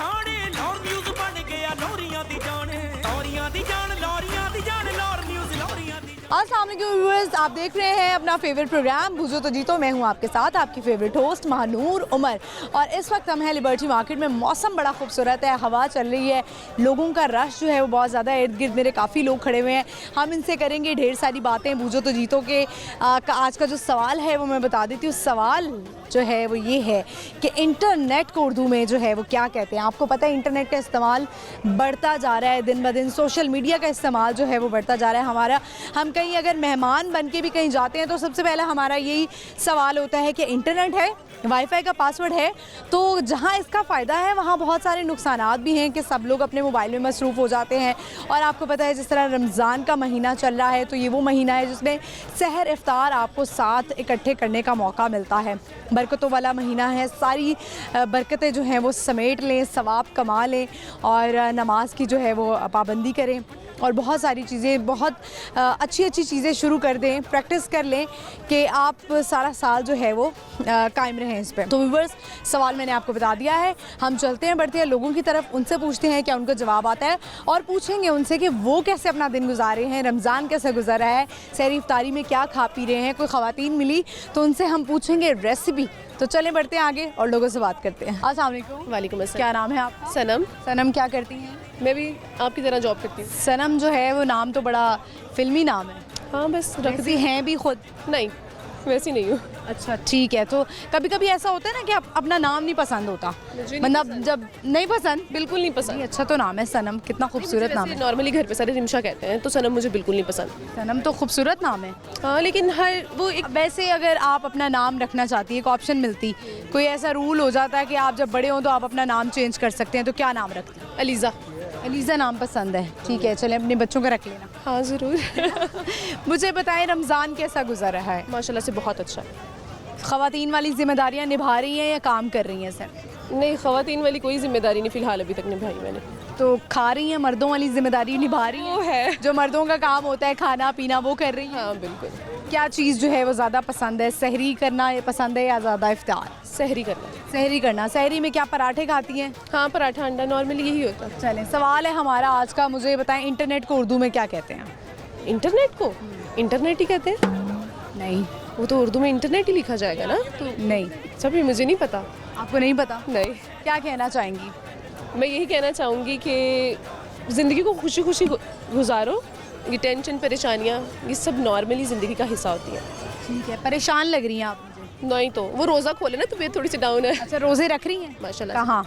पछाणे लौर news बन गया लौरियां दी जान लौरियां दी जान लौरियां दी जान लौर न्यूज़ लौरियां दी। अस्सलाम वालेकुम व्यूअर्स, आप देख रहे हैं अपना फेवरेट प्रोग्राम बुझो तो जीतो। मैं हूं आपके साथ आपकी फेवरेट होस्ट महानूर उमर। और इस वक्त हम हैं लिबर्टी मार्केट में। मौसम बड़ा खूबसूरत है, हवा चल रही है, लोगों का रश जो है वो बहुत ज़्यादा है। इर्द गिर्द मेरे काफ़ी लोग खड़े हुए हैं। हम इनसे करेंगे ढेर सारी बातें बुझो तो जीतो के। आज का जो सवाल है वो मैं बता देती हूँ। सवाल जो है वो ये है कि इंटरनेट को उर्दू में जो है वो क्या कहते हैं। आपको पता है इंटरनेट का इस्तेमाल बढ़ता जा रहा है दिन ब दिन। सोशल मीडिया का इस्तेमाल जो है वो बढ़ता जा रहा है हमारा। हम कहीं अगर मेहमान बन के भी कहीं जाते हैं तो सबसे पहला हमारा यही सवाल होता है कि इंटरनेट है, वाईफाई का पासवर्ड है। तो जहाँ इसका फ़ायदा है वहाँ बहुत सारे नुकसानात भी हैं कि सब लोग अपने मोबाइल में मसरूफ़ हो जाते हैं। और आपको पता है जिस तरह रमज़ान का महीना चल रहा है तो ये वो महीना है जिसमें सहर इफ्तार आपको साथ इकट्ठे करने का मौका मिलता है। बरकतों वाला महीना है, सारी बरकतें जो हैं वो समेट लें, सवाब कमा लें और नमाज की जो है वो पाबंदी करें और बहुत सारी चीज़ें, बहुत अच्छी अच्छी चीज़ें शुरू कर दें, प्रैक्टिस कर लें कि आप सारा साल जो है वो कायम रहें इस पर। तो व्यूअर्स, सवाल मैंने आपको बता दिया है। हम चलते हैं, बढ़ते हैं लोगों की तरफ, उनसे पूछते हैं क्या उनको जवाब आता है और पूछेंगे उनसे कि वो कैसे अपना दिन गुजारे हैं, रमज़ान कैसे गुजरा है, सहरी इफ्तारी में क्या खा पी रहे हैं। कोई ख़वातीन मिली तो उनसे हम पूछेंगे रेसिपी। तो चलें बढ़ते हैं आगे और लोगों से बात करते हैं। अस्सलाम वालेकुम। वालेकुम अस्सलाम। क्या नाम है आपका? सनम। सनम क्या करती हैं? मैं भी आपकी तरह जॉब करती हूँ। सनम जो है वो नाम तो बड़ा फिल्मी नाम है। हाँ बस रख रखती हैं भी खुद? नहीं, वैसी नहीं हूँ। अच्छा ठीक है। तो कभी कभी ऐसा होता है ना कि अपना नाम नहीं पसंद होता, मुझे नहीं मतलब पसंद। जब नहीं पसंद। बिल्कुल नहीं नहीं, पसंद। अच्छा तो नाम है सनम, कितना खूबसूरत नाम है। नॉर्मली घर पे सारे रिमशा कहते हैं, तो सनम मुझे बिल्कुल नहीं पसंद। सनम तो खूबसूरत नाम है। हाँ लेकिन हर वो एक वैसे अगर आप अपना नाम रखना चाहती है, एक ऑप्शन मिलती, कोई ऐसा रूल हो जाता है कि आप जब बड़े हों तो आप अपना नाम चेंज कर सकते हैं, तो क्या नाम रखती हैं? अलीज़ा। अलीज़ा नाम पसंद है, ठीक है। चले अपने बच्चों का रख लेना। हाँ ज़रूर। मुझे बताएं रमज़ान कैसा गुजर रहा है? माशाल्लाह से बहुत अच्छा है। ख़वातीन वाली जिम्मेदारियाँ निभा रही हैं या काम कर रही हैं सर? नहीं, ख़वातीन वाली कोई जिम्मेदारी नहीं फ़िलहाल अभी तक निभाई मैंने। तो खा रही हैं, मर्दों वाली जिम्मेदारी निभा रही हैं? वो है जो मर्दों का काम होता है खाना पीना, वो कर रही हैं? हाँ बिल्कुल। क्या चीज़ जो है वो ज़्यादा पसंद है? सहरी करना पसंद है या ज़्यादा इफ्तार? सहरी करना। सहरी करना। सहरी में क्या पराठे खाती हैं? हाँ पराठा अंडा नॉर्मली यही होता है। चलें, सवाल है हमारा आज का। मुझे बताएं इंटरनेट को उर्दू में क्या कहते हैं? इंटरनेट को इंटरनेट ही कहते हैं। नहीं। वो तो उर्दू में इंटरनेट ही लिखा जाएगा ना। तो नहीं, सभी मुझे नहीं पता। आपको नहीं पता? नहीं, क्या कहना चाहेंगी? मैं यही कहना चाहूँगी कि ज़िंदगी को खुशी खुशी गुजारो। ये टेंशन परेशानियाँ ये सब नॉर्मली ज़िंदगी का हिस्सा होती है। ठीक है। परेशान लग रही हैं आप मुझे। नहीं तो वो रोज़ा खोले ना, तबीयत थोड़ी सी डाउन है। अच्छा, रोज़े रख रही हैं? माशाल्लाह। कहाँ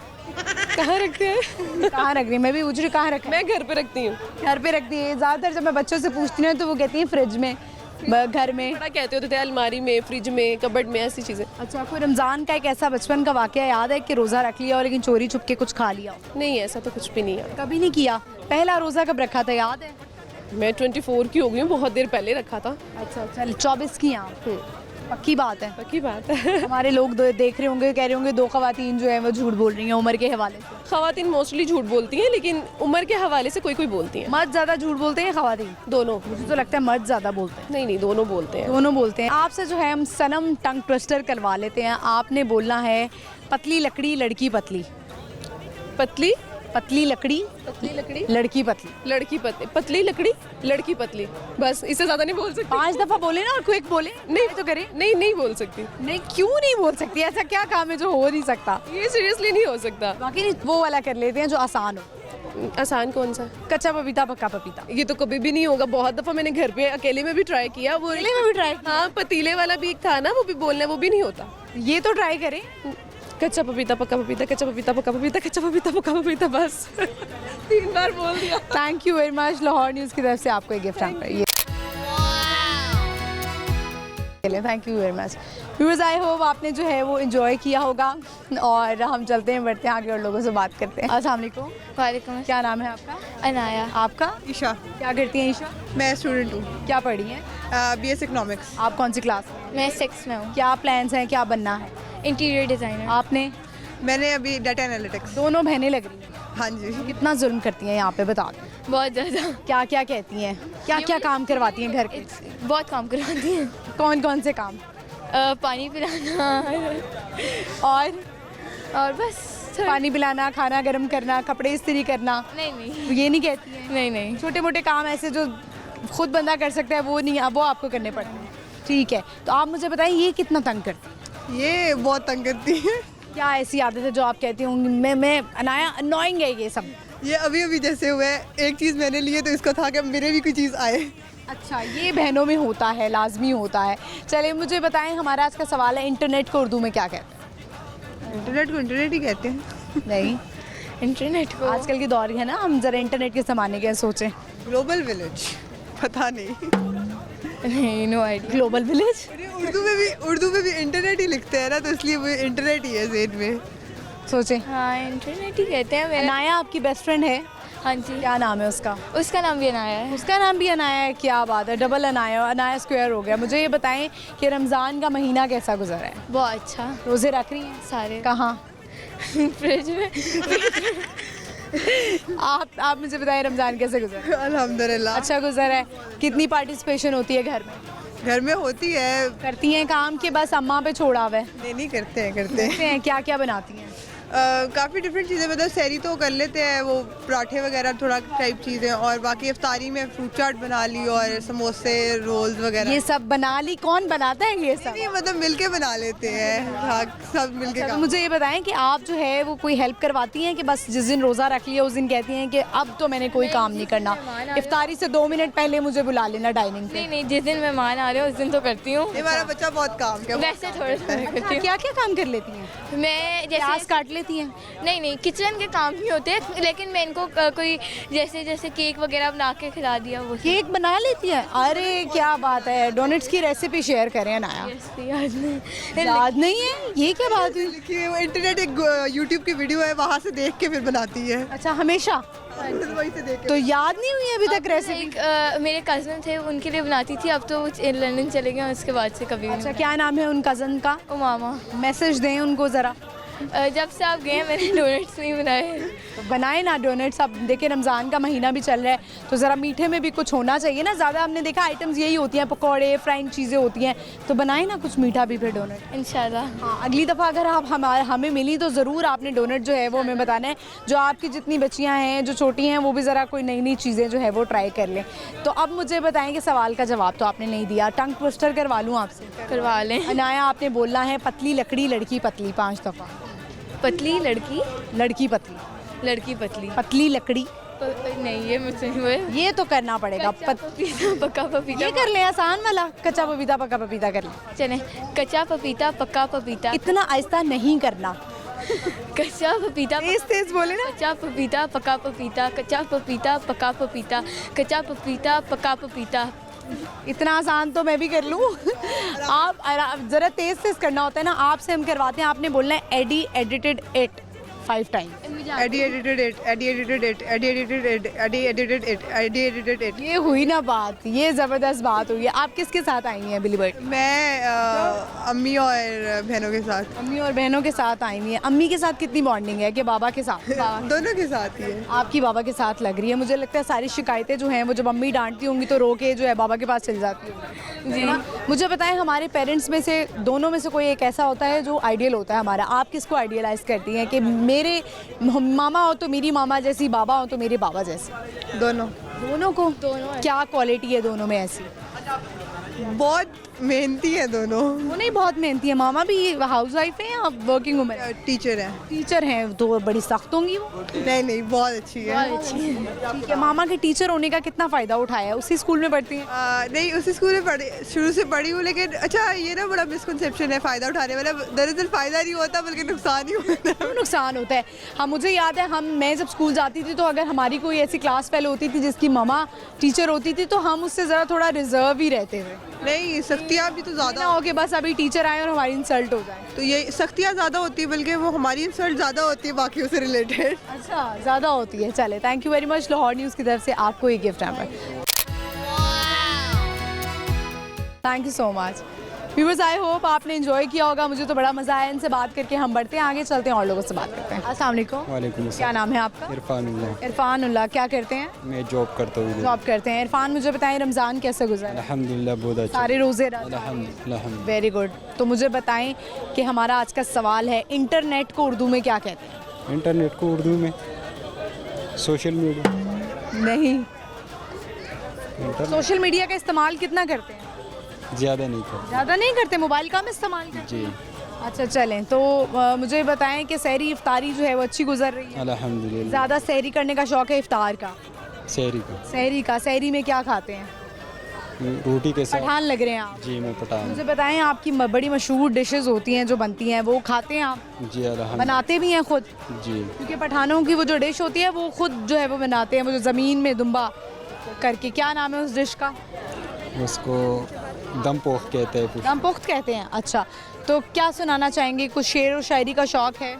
कहाँ रखते हैं? कहाँ रख रही हैं? मैं भी पूछ रही हूँ कहाँ रख रही हैं? मैं घर पे रखती हूँ। घर पे रखती है। ज़्यादातर जब मैं बच्चों से पूछती हूँ तो वो कहती हैं फ्रिज में, घर में। बड़ा कहते होते थे अलमारी में, फ्रिज में, कबर्ड में, ऐसी चीज़ें। अच्छा, कोई रमज़ान का एक ऐसा बचपन का वाक़या याद है कि रोज़ा रख लिया और लेकिन चोरी छुप के कुछ खा लिया हो? नहीं, ऐसा तो कुछ भी नहीं है। कभी नहीं किया? पहला रोज़ा कब रखा था याद है? मैं 24 की हो गई हूँ, बहुत देर पहले रखा था। अच्छा, चल 24 की हैं। पक्की बात है। पक्की बात है। हमारे लोग देख रहे होंगे, कह रहे होंगे दो ख़वातीन जो है वो झूठ बोल रही हैं उम्र के हवाले से। ख़वातीन मोस्टली झूठ बोलती हैं, लेकिन उम्र के हवाले से कोई कोई बोलती हैं। मर्द ज़्यादा झूठ बोलते हैं ख़वातीन? दोनों। मुझे तो लगता है मर्द ज़्यादा बोलते हैं। नहीं, दोनों बोलते हैं। दोनों बोलते हैं। आपसे जो है हम सनम टंग ट्विस्टर करवा लेते हैं। आपने बोलना है पतली लकड़ी लड़की पतली। पतली पतली लकड़ी पतली लकड़ी लड़की पतली। लड़की पतली, पतली लकड़ी लड़की पतली। बस इससे ज़्यादा नहीं बोल सकती। 5 दफ़ा बोले ना और क्विक बोले। नहीं तो करें। नहीं, नहीं बोल सकती। नहीं, क्यों नहीं बोल सकती? ऐसा क्या काम है जो हो नहीं सकता? ये सीरियसली नहीं हो सकता। बाकी वो वाला कर लेते हैं जो आसान हो। आसान कौन सा? कच्चा पपीता पक्का पपीता। ये तो कभी भी नहीं होगा। बहुत दफ़ा मैंने घर पे अकेले में भी ट्राई किया। वो अकेले में भी ट्राई किया? हाँ, पतीले वाला भी एक था ना, वो भी बोलना, वो भी नहीं होता। ये तो ट्राई करें। कच्चा पपीता पक्का पपीता, कच्चा पपीता पक्का पपीता, कच्चा पपीता पक्का पपीता, बस 3 बार बोल दिया। Thank you very much. Lahore news की तरफ से आपको एक गिफ्ट आता है। Thank you very much viewers. I hope आपने जो है वो एंजॉय किया होगा और हम चलते हैं, बढ़ते हैं आगे और लोगों से बात करते हैं। अस्सलाम वालेकुम। वालेकुम। क्या नाम है आपका? अनाया। आपका? ईशा। क्या करती हैं ईशा? मैं स्टूडेंट हूँ। क्या पढ़ी हैं? BS economics. आप कौन सी क्लास में? मैं 6 में हूँ। क्या प्लान्स हैं, क्या बनना है? Interior designer. आपने? मैंने अभी डाटा एनालिटिक्स। दोनों बहनें लग रही हैं। हाँ जी। कितना जुल्म करती हैं यहाँ पे, बता दो। बहुत ज़्यादा। क्या क्या कहती हैं, क्या क्या काम करवाती हैं घर के? बहुत काम करवाती हैं। कौन कौन से काम? पानी पिलाना और और बस पानी पिलाना, खाना गर्म करना, कपड़े इस्त्री करना, नहीं नहीं तो ये नहीं कहती हैं? नहीं नहीं छोटे मोटे काम ऐसे जो खुद बंदा कर सकता है वो नहीं, वो आपको करने पड़ते हैं। ठीक है, तो आप मुझे बताएं ये कितना तंग करती है? ये बहुत तंग करती है। क्या ऐसी आदत है जो आप कहती होंगी मैं अनाया अनोइंग है ये सब? ये अभी अभी जैसे हुआ है, एक चीज़ मैंने ली है तो इसको था कि मेरे भी कोई चीज़ आए। अच्छा, ये बहनों में होता है, लाजमी होता है। चलिए मुझे बताएं, हमारा आज का सवाल है इंटरनेट को उर्दू में क्या कहते इंटरनेट को इंटरनेट ही कहते हैं। हैं? नहीं, इंटरनेट को आजकल की दौर है ना, हम जरा इंटरनेट के ज़माने के सोचें। ग्लोबल विलेज, पता नहीं। नहीं, नो आइडिया। Global village? अरे उर्दू में भी इंटरनेट ही लिखते हैं ना, तो इसलिए वो इंटरनेट ही है ज़हन में। सोचें। हाँ, इंटरनेट ही कहते हैं। मेरा अनाया आपकी बेस्ट फ्रेंड है, हाँ जी, क्या नाम है उसका? उसका नाम भी अनाया है। उसका नाम भी अनाया है, क्या बात है, डबल अनाया, अनाया स्क्वायर हो गया। मुझे ये बताएं कि रमज़ान का महीना कैसा गुजरा है? बहुत अच्छा। रोज़े रख रही हैं? सारे कहाँ? फ्रिज में। आप मुझे बताएं रमज़ान कैसे गुजरा? अल्हम्दुलिल्लाह। अच्छा गुजरा है। कितनी पार्टिसिपेशन होती है घर में? घर में होती है। करती हैं काम के बस अम्मा पे छोड़ा हुआ है? नहीं करते हैं, करते हैं। करते हैं, क्या क्या बनाती हैं? काफ़ी डिफरेंट चीज़ें, मतलब सहरी तो कर लेते हैं, वो पराठे वगैरह थोड़ा टाइप चीज़ें, और बाकी इफ्तारी में फ्रूट चाट बना ली और समोसे रोल्स वगैरह। ये सब बना ली? कौन बनाता है ये सब? नहीं, मतलब मिलके बना लेते हैं। हाँ, सब मिलके तो काम। मुझे ये बताएं कि आप जो है वो कोई हेल्प करवाती हैं कि बस जिस दिन रोज़ा रख लिया उस दिन कहती हैं कि अब तो मैंने कोई काम नहीं करना, इफ्तारी से 2 मिनट पहले मुझे बुला लेना डाइनिंग पे? नहीं नहीं, जिस दिन मेहमान आ रहे हो उस दिन तो करती हूँ। ये हमारा बच्चा बहुत काम क्या वैसे थोड़ा थोड़ा करती क्या क्या काम कर लेती हैं? हूँ मैं। प्याज जैसे काट लेती हैं? नहीं, किचन के काम ही होते हैं, लेकिन मैं इनको कोई जैसे केक वगैरह बना के खिला दिया वो। केक बना लेती हैं? अरे क्या बात है, डोनट्स की रेसिपी शेयर करें नाया। याद नहीं। याद नहीं है? ये क्या बात हुई? लिखी है वो, इंटरनेट एक यूट्यूब की वीडियो है, वहाँ से देख के फिर बनाती है। अच्छा, हमेशा? वहीं से देख के। तो याद नहीं हुई अभी तक रेसिपी? एक मेरे कज़न थे, उनके लिए बनाती थी, अब तो वो लंदन चले गए, उसके बाद से कभी अच्छा, क्या नाम है उन कज़न का? मामा। मैसेज दें उनको ज़रा। जब से आप गए मैंने डोनट्स नहीं बनाए। तो बनाए ना डोनट्स। अब देखिए रमज़ान का महीना भी चल रहा है तो ज़रा मीठे में भी कुछ होना चाहिए ना। ज़्यादा हमने देखा आइटम्स यही होती हैं, पकौड़े फ्राइंग चीज़ें होती हैं, तो बनाए ना कुछ मीठा भी फिर डोनट। इंशाल्लाह। हाँ, अगली दफ़ा अगर आप हमें मिली तो ज़रूर आपने डोनट जो है वो हमें बताना है। जो आपकी जितनी बच्चियाँ हैं जो छोटी हैं वो भी ज़रा कोई नई नई चीज़ें जो है वो ट्राई कर लें। तो अब मुझे बताएं कि सवाल का जवाब तो आपने नहीं दिया, टंग ट्विस्टर करवा लूँ आपसे? करवा लें। अनाया, आपने बोलना है पतली लकड़ी लड़की पतली 5 दफ़ा। पतली लड़की, लड़की पतली, लड़की पतली, पतली लकड़ी। नहीं ये मुझसे नहीं हुआ। ये तो करना पड़ेगा। पपीता पक्का पपीता। ये कर ले, आसान वाला, कच्चा पपीता पक्का पपीता कर ले। चले, कच्चा पपीता पक्का पपीता। इतना आहिस्ता नहीं करना, कच्चा पपीता तेज तेज बोले ना। कच्चा पपीता पक्का पपीता, कच्चा पपीता पक्का पपीता, कच्चा पपीता पक्का पपीता। इतना आसान तो मैं भी कर लूँ। आप ज़रा तेज तेज करना होता है ना, आपसे हम करवाते हैं। आपने बोलना है Eddie edited it 5 time. Eddie edited it, Eddie edited it, Eddie edited it, Eddie edited it, Eddie edited it. ये हुई ना बात, ये ज़बरदस्त बात हुई है। आप किसके साथ आई हैं बिली बर्ड? मैं अम्मी और बहनों के साथ। अम्मी और बहनों के साथ आई हुई हैं। अम्मी के साथ कितनी बॉन्डिंग है कि बाबा के साथ? दोनों के साथ ही है। आपकी बाबा के साथ लग रही है। मुझे लगता है सारी शिकायतें जो हैं वो जब अम्मी डांटती होंगी तो रो के जो है बाबा के पास चली जाती होंगी जी ना। मुझे बताएं, हमारे पेरेंट्स में से दोनों में से कोई एक ऐसा होता है जो आइडियल होता है हमारा? आप किसको आइडियलाइज करती हैं कि मेरे मामा हो तो मेरी मामा जैसी, बाबा हो तो मेरे बाबा जैसी? दोनों। दोनों को? दोनों। क्या क्वालिटी है दोनों में ऐसी? बहुत मेहनती है दोनों। वो नहीं, बहुत मेहनती है। मामा भी हाउस वाइफ है या वर्किंग वुमन? टीचर है। टीचर हैं तो बड़ी सख्त होंगी वो। नहीं, बहुत अच्छी है। ठीक है, मामा के टीचर होने का कितना फ़ायदा उठाया है? उसी स्कूल में पढ़ती हैं? नहीं, उसी स्कूल में पढ़ी, शुरू से पढ़ी हूँ, लेकिन अच्छा ये ना बड़ा मिसकंसेप्शन है फ़ायदा उठाने वाला। दरअसल फ़ायदा नहीं होता बल्कि नुकसान ही होता है। नुकसान होता है। हाँ, मुझे याद है मैं जब स्कूल जाती थी तो अगर हमारी कोई ऐसी क्लास फेलो होती थी जिसकी मामा टीचर होती थी तो हम उससे ज़रा थोड़ा रिजर्व ही रहते थे। नहीं, सख्तियाँ भी तो ज़्यादा हो कि बस अभी टीचर आए और हमारी इंसल्ट हो जाए। तो ये सख्तियाँ ज़्यादा होती है, बल्कि वो हमारी इंसल्ट ज़्यादा होती है बाकियों से रिलेटेड। अच्छा, ज़्यादा होती है। चले, thank you very much. Lahore news की तरफ से आपको ये गिफ्ट है। Thank you so much viewers, I hope आपने एंजॉय किया होगा। मुझे तो बड़ा मज़ा आया इनसे बात करके। हम बढ़ते हैं आगे, चलते हैं और लोगों से बात करते हैं। अस्सलाम वालेकुम। वालेकुम क्या नाम है आपका? इरफानुल्लाह। इरफानुल्लाह। क्या करते हैं? मैं जॉब करता हूँ। जॉब करते हैं। इरफान, मुझे बताएं रमज़ान कैसे गुजरा? अल्हम्दुलिल्लाह बहुत अच्छा। सारे रोज़े? अल्हम्दुलिल्लाह। Very good. तो मुझे बताएं कि हमारा आज का सवाल है इंटरनेट को उर्दू में क्या कहते हैं? इंटरनेट को उर्दू में सोशल मीडिया नहीं। इंटरनेट सोशल मीडिया का इस्तेमाल कितना करते हैं? ज़्यादा नहीं कर ज़्यादा नहीं करते, मोबाइल कम इस्तेमाल करते हैं। जी अच्छा चलें, तो मुझे बताएं कि सहरी इफ्तारी जो है वो अच्छी गुजर रही है? अल्हम्दुलिल्लाह। ज़्यादा सहरी करने का शौक है इफ्तार का? शहरी का सहरी में क्या खाते हैं? रोटी के साथ। पठान लग रहे हैं आप। जी मैं पठान। मुझे बताएं आपकी बड़ी मशहूर डिशेस होती हैं जो बनती हैं, वो खाते हैं आप? जी अल्हम्दुलिल्लाह। बनाते भी हैं खुद? जी क्योंकि पठानों की वो जो डिश होती है वो खुद जो है वो बनाते हैं, वो जो ज़मीन में दुम्बा करके, क्या नाम है उस डिश का? उसको दम पोख कहते हैं। दम पुख्त कहते हैं। अच्छा, तो क्या सुनाना चाहेंगे? कुछ शेर और शायरी का शौक है?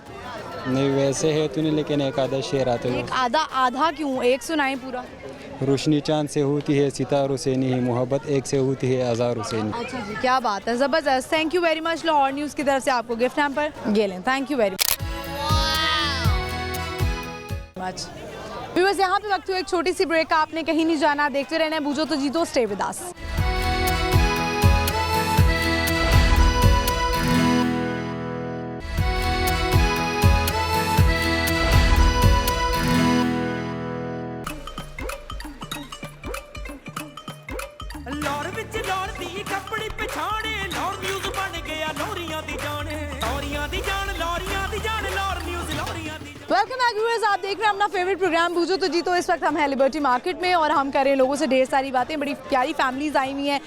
नहीं वैसे है तो नहीं, लेकिन एक आधा शेर आते एक आधा क्यों, एक सुनाएं पूरा। रोशनी चांद से होती है सितार हुसैनी ही, मोहब्बत एक से होती है हज़ार हुसैनी। अच्छा जी, क्या बात है, ज़बरदस्त। Thank you very much. Lahore news की तरफ से आपको गिफ्ट हैम्पर ये लें। Thank you very much. Viewers, यहाँ पे वक्त हुआ एक छोटी सी ब्रेक का। आपने कहीं नहीं जाना, देखते रहना है बूझो तो जीतो। Stay with us. ਲਾਹੌਰ ਵਿੱਚ ਲਾਹੌਰ ਦੀ ਕੱਪੜੀ ਪਛਾਣੇ ਲਾਹੌਰ ਨਿਊਜ਼ ਬਣ ਗਿਆ ਲੋਰੀਆਂ ਦੀ ਜਾਨ ਲੋਰੀਆਂ ਦੀ ਜਾਨ ਲੋਰੀਆਂ ਦੀ ਜਾਨ ਲਾਹੌਰ ਨਿਊਜ਼ ਲੋਰੀਆਂ ਦੀ वेलकम बैक व्यूअर्स, आप देख रहे हैं अपना फेवरेट प्रोग्राम बूझो तो जीतो। इस वक्त हम हैं लिबर्टी मार्केट में और हम कर रहे हैं लोगों से ढेर सारी बातें। बड़ी प्यारी फैमिलीज आई हुई हैं,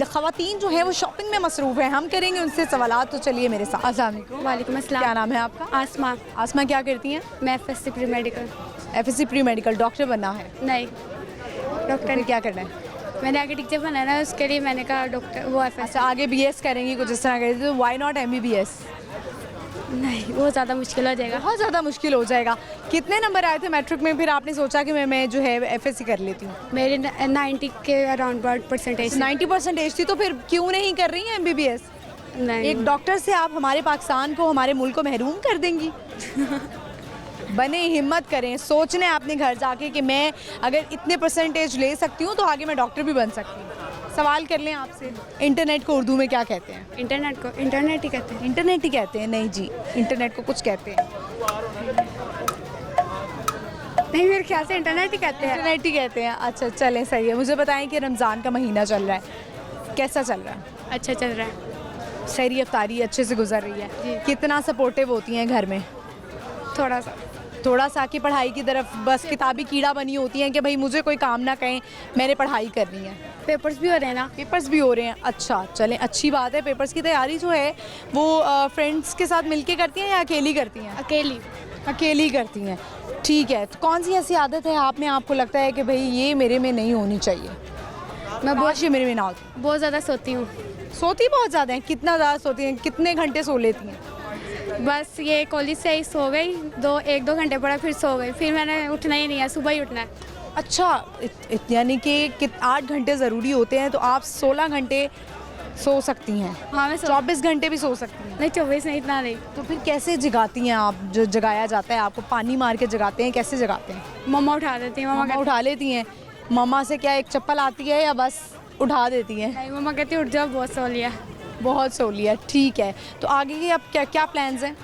ख़वातीन जो है वो शॉपिंग में मसरूफ़ हैं। हम करेंगे उनसे सवालात, तो चलिए मेरे साथ। अस्सलाम वालेकुम। वालेकुम अस्सलाम। क्या नाम है आपका? आसमा। आसमा, क्या करती हैं? मैं FSc pre medical. FSC pre medical, doctor बनना है? नहीं, डॉक्टर फिर क्या करना है? मैंने आगे टीचर बनाना है, उसके लिए मैंने कहा डॉक्टर वो एफएससी। अच्छा, आगे BS करेंगी कुछ इस तरह करेंगी, तो वाई नॉट MBBS? नहीं, वो ज़्यादा मुश्किल हो जाएगा। बहुत ज़्यादा मुश्किल हो जाएगा। कितने नंबर आए थे मैट्रिक में, फिर आपने सोचा कि मैं जो है FSC कर लेती हूँ? मेरे 90 के अराउंड परसेंटेज। 90% थी, तो फिर क्यों नहीं कर रही हैं MBBS? नहीं, एक डॉक्टर से आप हमारे पाकिस्तान को, हमारे मुल्क को महरूम कर देंगी। बने, हिम्मत करें, सोचने अपने घर जाके कि मैं अगर इतने परसेंटेज ले सकती हूँ तो आगे मैं डॉक्टर भी बन सकती हूँ। सवाल कर लें आपसे, इंटरनेट को उर्दू में क्या कहते हैं? इंटरनेट को इंटरनेट ही कहते हैं। इंटरनेट ही कहते हैं? नहीं जी, इंटरनेट को कुछ कहते हैं। नहीं, मेरे ख्याल से इंटरनेट ही कहते हैं। इंटरनेट ही कहते हैं। अच्छा चलें, सही है। मुझे बताएं कि रमज़ान का महीना चल रहा है, कैसा चल रहा है? अच्छा चल रहा है। सहरी इफ्तारी अच्छे से गुजर रही है? जी। कितना सपोर्टिव होती हैं घर में? थोड़ा सा की पढ़ाई की तरफ बस किताबी कीड़ा बनी होती हैं कि भाई मुझे कोई काम ना कहें, मैंने पढ़ाई करनी है। पेपर्स भी हो रहे हैं ना। पेपर्स भी हो रहे हैं। अच्छा चलें, अच्छी बात है। पेपर्स की तैयारी जो है वो फ्रेंड्स के साथ मिलके करती हैं या अकेली करती हैं? अकेली करती हैं। ठीक है, तो कौन सी ऐसी आदत है आप में, आपको लगता है कि भाई ये मेरे में नहीं होनी चाहिए, मैं ये मेरे में ना होती? बहुत ज़्यादा सोती हूँ। सोती बहुत ज़्यादा हैं? कितना ज़्यादा सोती हैं, कितने घंटे सो लेती हैं? बस ये कॉलेज से ही सो गई, 1-2 घंटे पड़ा, फिर सो गई, फिर मैंने उठना ही नहीं है, सुबह ही उठना है। अच्छा, यानी कि 8 घंटे ज़रूरी होते हैं, तो आप 16 घंटे सो सकती हैं? हाँ, मैं 24 घंटे भी सो सकती हैं? नहीं, 24 नहीं, इतना नहीं। तो फिर कैसे जगाती हैं आप? जो जगाया जाता है आपको, पानी मार के जगाते हैं, कैसे जगाते हैं? मम्मा उठा देती है। मम्मा उठा लेती हैं? मम्मा से क्या एक चप्पल आती है या बस उठा देती हैं? नहीं, मम्मा कहती है उठ जाओ, बहुत सो लिया। बहुत सो लिया। ठीक है, तो आगे के अब क्या प्लान्स हैं?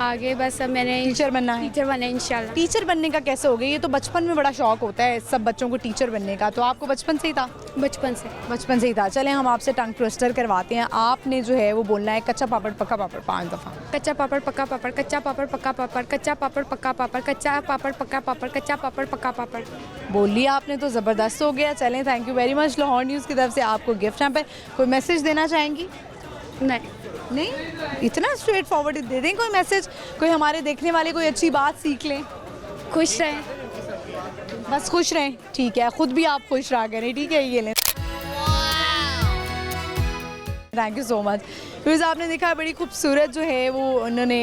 आगे बस अब मैंने टीचर बनना है? टीचर बनना है इंशाल्लाह। टीचर बनने का कैसे हो गया? ये तो बचपन में बड़ा शौक होता है सब बच्चों को टीचर बनने का, तो आपको बचपन से ही था? बचपन से ही था। चलें, हम आपसे टंग ट्विस्टर करवाते हैं। आपने जो है वो बोलना है कच्चा पापड़ पक्का पापड़ 5 दफ़ा। कच्चा पापड़ पक्का पापड़, कच्चा पापड़ पक्का पापड़, कच्चा पापड़ पक्का पापड़, कच्चा पापड़ पक्का पापड़, कच्चा पापड़ पक्का पापड़। बोल लिया आपने तो ज़बरदस्त हो गया। चलें, thank you very much. Lahore news की तरफ से आपको गिफ्ट है। कोई मैसेज देना चाहेंगी? नहीं, इतना स्ट्रेट फॉरवर्ड दे दें कोई मैसेज, कोई हमारे देखने वाले कोई अच्छी बात सीख लें। खुश रहें, बस खुश रहें। ठीक है, खुद भी आप खुश रहा करें। ठीक है, ये लें। Thank you so much. फिर आपने देखा बड़ी खूबसूरत जो है वो उन्होंने